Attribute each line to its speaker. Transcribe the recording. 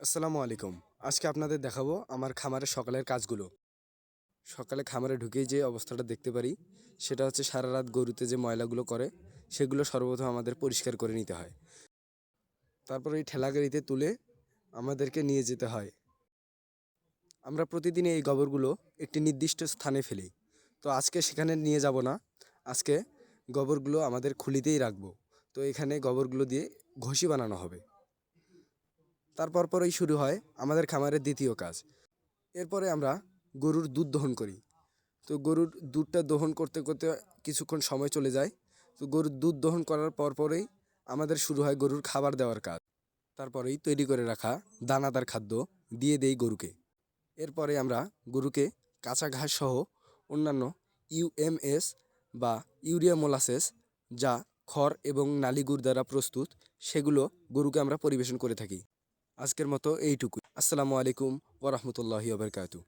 Speaker 1: আসসালামু আলাইকুম। আজকে আপনাদের দেখাবো আমার খামারের সকালের কাজগুলো। সকালে খামারে ঢুকেই যে অবস্থাটা দেখতে পারি, সেটা হচ্ছে সারা রাত গরুতে যে ময়লাগুলো করে, সেগুলো সর্বপ্রথম আমাদের পরিষ্কার করে নিতে হয়। তারপর এই ঠেলা গাড়িতে তুলে আমাদেরকে নিয়ে যেতে হয়। আমরা প্রতিদিন এই গোবরগুলো একটি নির্দিষ্ট স্থানে ফেলি। তো আজকে সেখানে নিয়ে যাব না। আজকে গোবরগুলো আমাদের খুলিতেই রাখবো। তো এখানে গোবরগুলো দিয়ে ঘষি বানানো হবে। তারপর পরেই শুরু হয় আমাদের খামারের দ্বিতীয় কাজ। এরপরে আমরা গরুর দুধ দহন করি। তো গরুর দুধটা দহন করতে করতে কিছুক্ষণ সময় চলে যায়। তো গরুর দুধ দহন করার পরেই আমাদের শুরু হয় গরুর খাবার দেওয়ার কাজ। তারপরেই তৈরি করে রাখা দানাদার খাদ্য দিয়ে দেই গরুকে। এরপরে আমরা গরুকে কাঁচা ঘাস সহ অন্যান্য ইউএমএস বা ইউরিয়া মোলাসেস, যা খড় এবং নালিগুড় দ্বারা প্রস্তুত, সেগুলো গরুকে আমরা পরিবেশন করে থাকি। আজকের মতো এইটুকুই। আসসালামু আলাইকুম ওয়া রাহমাতুল্লাহি ওয়া বারাকাতুহু।